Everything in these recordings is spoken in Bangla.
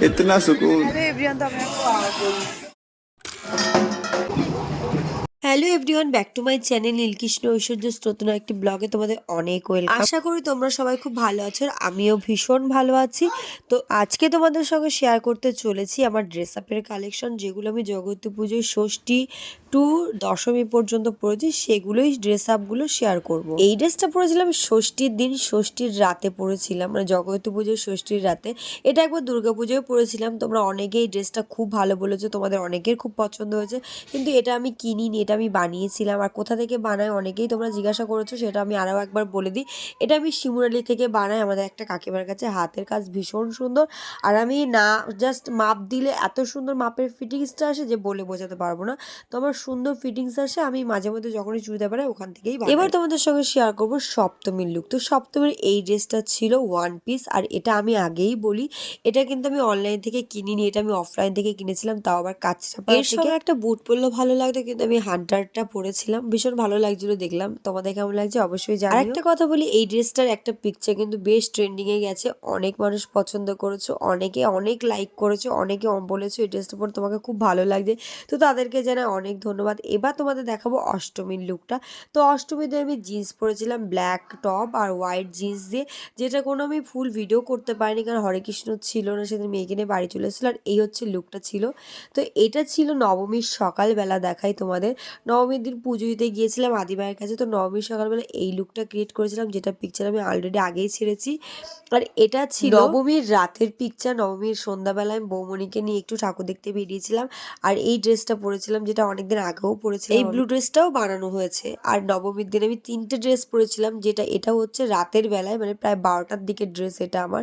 इतना सुकून। Hello everyone, back to my channel Neelkrishna Aishwarya নতুন একটি ব্লগে তোমাদের অনেক ওয়েলকাম। আশা করি তোমরা সবাই খুব ভালো আছো, আর আমিও ভীষণ ভালো আছি। তো আজকে তোমাদের সঙ্গে শেয়ার করতে চলেছি আমার ড্রেস আপের কালেকশন, যেগুলো আমি জগতী পুজোর ষষ্ঠী টু দশমী পর্যন্ত পরেছি, সেগুলোই ড্রেস আপগুলো শেয়ার করব। এই ড্রেসটা পরেছিলাম ষষ্ঠীর দিন, ষষ্ঠীর রাতে পরেছিলাম, মানে জগতী পুজোর ষষ্ঠীর রাতে। এটা একবার দুর্গাপুজোয় পরেছিলাম। তোমরা অনেকেই এই ড্রেসটা খুব ভালো বলেছো, তোমাদের অনেকের খুব পছন্দ হয়েছে। কিন্তু এটা আমি কিনিনি, এটা আমি বানিয়েছিলাম। আর কোথা থেকে বানাই অনেকেই তোমরা জিজ্ঞাসা করেছো, সেটা আমি আরও একবার বলে দিই। এটা আমি শিমুরালি থেকে বানাই, আমাদের একটা কাকিমার কাছে। হাতের কাজ ভীষণ সুন্দর, আর আমি না জাস্ট মাপ দিলে এত সুন্দর মাপের ফিটিংসটা আসে যে বলে বোঝাতে পারবো না। তো আমার সুন্দর ফিটিংস আসে, আমি মাঝে মধ্যে যখনই চুড়িদার বানাই ওখান থেকেই বানাই। এবার তোমাদের সঙ্গে শেয়ার করবো সপ্তমীর লুক। তো সপ্তমীর এই ড্রেসটা ছিল ওয়ান পিস, আর এটা আমি আগেই বলি, এটা কিন্তু আমি অনলাইন থেকে কিনিনি, এটা আমি অফলাইন থেকে কিনেছিলাম, তাও আবার কাঁচরাপাড়া থেকে। এর সঙ্গে একটা বুট পরলেও ভালো লাগতো, কিন্তু আমি হান্টারটা পরেছিলাম, ভীষণ ভালো লাগছিল। দেখলাম তোমাদের কেমন লাগছে অবশ্যই জানিও। আরেকটা কথা বলি, এই ড্রেসটার একটা পিকচার কিন্তু বেশ ট্রেন্ডিং এ গেছে, অনেক মানুষ পছন্দ করেছো, অনেকে অনেক লাইক করেছো, অনেকে বলেছো এই ড্রেসটা পরে তোমাকে খুব ভালো লাগছে। তো তাদেরকে জানাই অনেক ধন্যবাদ। এবার তোমাদের দেখাবো অষ্টমীর লুকটা। তো অষ্টমীতে আমি জিন্স পরেছিলাম, ব্ল্যাক টপ আর হোয়াইট জিন্স দিয়ে, যেটা কোনো আমি ফুল ভিডিও করতে পারিনি, কারণ হরে কৃষ্ণ ছিল না, সেদিন মেয়েকে নিয়ে বাড়ি চলে এসেছিল। আর এই হচ্ছে লুকটা ছিল। তো এটা ছিল নবমীর সকালবেলা, দেখাই তোমাদের। নবমীর দিন পুজো দিতে গিয়েছিলাম আদিমায়ের কাছে। তো নবমীর সকালবেলা এই লুকটা ক্রিয়েট করেছিলাম, যেটা পিকচার আমি অলরেডি আগেই ছেড়েছি। আর এটা ছিল নবমীর রাতের পিকচার। নবমীর সন্ধ্যাবেলায় আমি বৌমণিকে নিয়ে একটু ঠাকুর দেখতে বেরিয়েছিলাম, আর এই ড্রেসটা পরেছিলাম, যেটা অনেকদিন আগেও পরেছিলাম। এই ব্লু ড্রেসটাও বানানো হয়েছে। আর নবমীর দিন আমি 3টে ড্রেস পরেছিলাম, যেটা এটা হচ্ছে রাতের বেলায়, মানে প্রায় 12টার দিকে ড্রেস এটা আমার।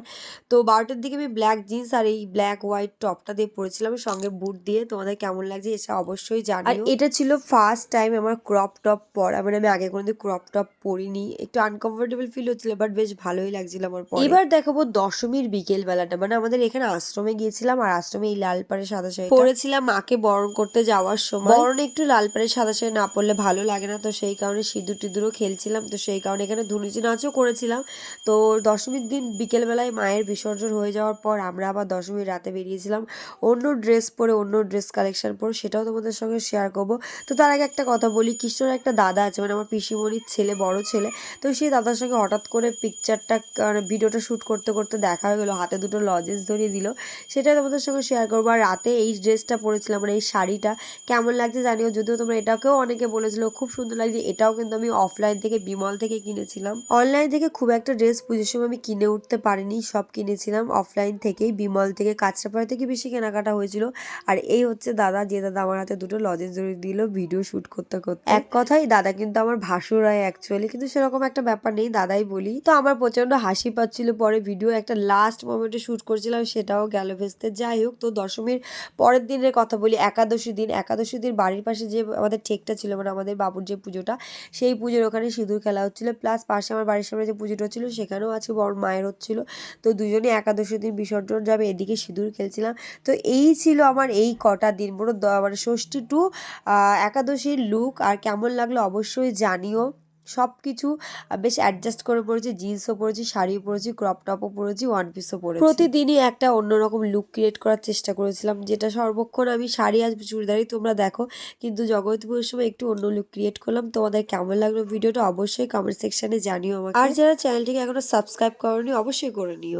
তো 12টার দিকে আমি ব্ল্যাক জিন্স আর এই ব্ল্যাক হোয়াইট টপটা দিয়ে পরেছিলাম, সঙ্গে বুট দিয়ে। তোমাদের কেমন লাগছে এটা অবশ্যই জানিও। আর এটা ছিল ফার্স্ট টাইম আমার ক্রপ টপ পরা, মানে আমি আগে কোনোদিন ক্রপ টপ পরিনি, একটু আনকমফোর্টেবল ফিল হচ্ছিল, বাট বেশ ভালোই লাগছিল আমার পরে। এবার দেখাবো দশমীর বিকেল বেলাটা, মানে আমাদের এখানে আশ্রমে গিয়েছিলাম, আর আশ্রমে এই লাল পাড়ে সাদা শাড়ি পরেছিলাম মাকে বরণ করতে যাওয়ার সময়। বরণ একটু লাল পাড়ে সাদা শাড়ি না পরলে ভালো লাগে না, তো সেই কারণে সিঁদুর টিঁদুরও খেলছিলাম, তো সেই কারণে এখানে ধুনুচি নাচও করেছিলাম। তো দশমীর দিন বিকেলবেলায় মায়ের বিসর্জন হয়ে যাওয়ার পর আমরা আবার দশমীর রাতে বেরিয়েছিলাম অন্য ড্রেস পরে, অন্য ড্রেস কালেকশন পরে, সেটাও তোমাদের সঙ্গে শেয়ার করবো। তো তার আগে একটা কথা বলি, কৃষ্ণর একটা দাদা আছে, মানে আমার পিসিমণির ছেলে, বড় ছেলে। তো সেই দাদার সঙ্গে হঠাৎ করে পিকচারটা, ভিডিওটা শ্যুট করতে করতে দেখা হয়ে গেলো, হাতে দুটো লজেন্স ধরিয়ে দিল, সেটাই তোমাদের সঙ্গে শেয়ার করবো। আর রাতে এই ড্রেসটা পরেছিলাম, মানে এই শাড়িটা কেমন লাগছে জানিও, যদিও তোমরা এটাকেও অনেকে বলেছিল খুব সুন্দর লাগছে। এটাও কিন্তু আমি অফলাইন থেকে বিমল থেকে কিনেছিলাম, অনলাইন থেকে খুব একটা ড্রেস পুজোর সময় আমি কিনে উঠতে পারিনি, সব কিনেছিলাম অফলাইন থেকেই, বিমল থেকে, কাঁচরাপাড়া থেকে বেশি কেনাকাটা হয়েছিল। আর এই হচ্ছে দাদা, যে দাদা আমার হাতে দুটো লজেন্স ধরে দিল ভিডিও শুট করতে করতে। এক কথাই দাদা কিন্তু আমার ভাসুর হয় অ্যাকচুয়ালি, কিন্তু সেরকম একটা ব্যাপার নেই, দাদাই বলি। তো আমার প্রচন্ড হাসি পাচ্ছিল, পরে ভিডিও একটা লাস্ট মোমেন্টে শুট করছিলাম, সেটাও গেল ভেস্তে। যাই হোক, তো দশমীর পরের দিনের কথা বলি, একাদশী দিন। একাদশী দিন বাড়ির পাশে যে আমাদের ঠেকটা ছিল, মানে আমাদের বাবুর যে পুজোটা, সেই পুজোর ওখানে সিঁদুর খেলা হচ্ছিল, প্লাস পাশে আমার বাড়ির সামনে যে পুজোটা হচ্ছিল সেখানেও আজকে বড় মায়ের হচ্ছিল। তো দুজনে একাদশী দিন বিসর্জন যাবে, এদিকে সিঁদুর খেলছিলাম। তো এই ছিল আমার এই কটা দিন পুরো, মানে ষষ্ঠী টু একাদশীর লুক। আর কেমন লাগলো অবশ্যই জানিও। সব কিছু বেশ অ্যাডজাস্ট করে পরেছি, জিন্সও পরেছি, শাড়িও পরেছি, ক্রপ টপও পরেছি, ওয়ান পিসও পরেছি। প্রতিদিনই একটা অন্যরকম লুক ক্রিয়েট করার চেষ্টা করেছিলাম, যেটা সর্বক্ষণ আমি শাড়ি আর চুড়িদারই তোমরা দেখো, কিন্তু জগতী পুজোর সময় একটু অন্য লুক ক্রিয়েট করলাম। তোমাদের কেমন লাগলো ভিডিওটা অবশ্যই কমেন্ট সেকশনে জানিও আমাকে। আর যারা চ্যানেলটিকে এখনো সাবস্ক্রাইব করোনি অবশ্যই করে নিও।